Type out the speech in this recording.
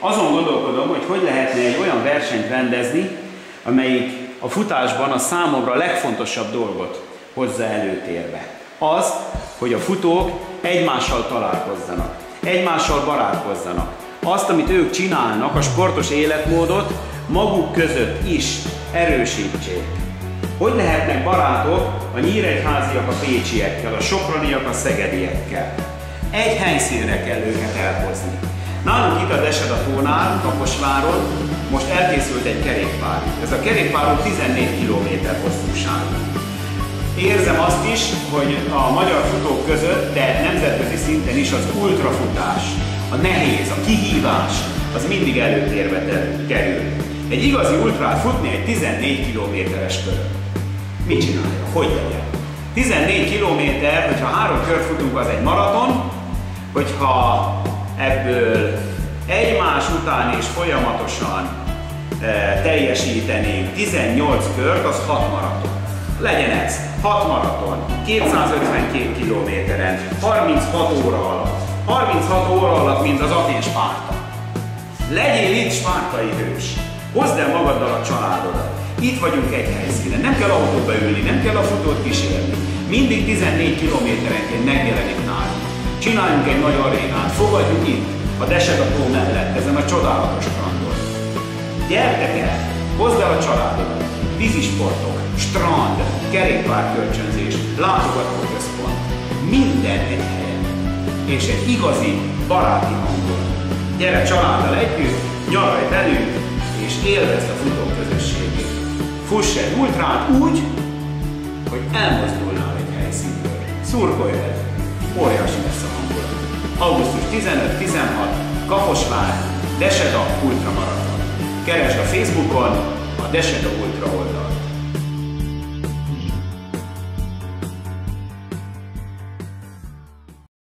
Azon gondolkodom, hogy hogy lehetne egy olyan versenyt rendezni, amelyik a futásban a számomra legfontosabb dolgot hozza előtérbe. Az, hogy a futók egymással találkozzanak, egymással barátkozzanak. Azt, amit ők csinálnak, a sportos életmódot maguk között is erősítsék. Hogy lehetnek barátok a nyíregyháziak a pécsiekkel, a soproniak a szegediekkel? Egy helyszínre kell őket elhozni. Nálunk itt a Deseda-tónál, Kaposváron most elkészült egy kerékpár. Ez a kerékpár 14 km hosszúságú. Érzem azt is, hogy a magyar futók között, de nemzetközi szinten is az ultrafutás, a nehéz, a kihívás, az mindig előtérbe kerül. Egy igazi ultrát futni egy 14 kilométeres körön. Mit csinálja? Hogy legyen? 14 kilométer, hogyha 3 kört futunk, az egy maraton, hogyha ebből egymás után és folyamatosan teljesítenénk 18 kört, az 6 maraton. Legyen ez 6 maraton, 252 kilométeren, 36 óra alatt. 36 óra alatt, mint az Atén Spárta. Legyél itt spártai hős. Hozd el magaddal a családodat. Itt vagyunk egy helyszínen. Nem kell autóba ülni, nem kell a futót kísérni. Mindig 14 kilométerenként megjelenik nálunk. Csináljunk egy nagy arénát, fogadjuk itt, a Deseda-tó mellett, ezen a csodálatos strandon. Gyertek el, hozd el a családodat. Vízisportok, strand, kerékpárkölcsönzés, látogatóközpont. Minden egy helyen. És egy igazi baráti hangulat. Gyere családdal együtt, nyaralj velünk, és élvezd a futóközösségét. Fuss egy ultrát úgy, hogy elmozdulnál egy helyszínből. Szurkolj velünk! Óriási lesz a hangulat. Augusztus 15-16, Kaposvár, Deseda Ultramaraton. Keresd a Facebookon a Deseda Ultra oldalt.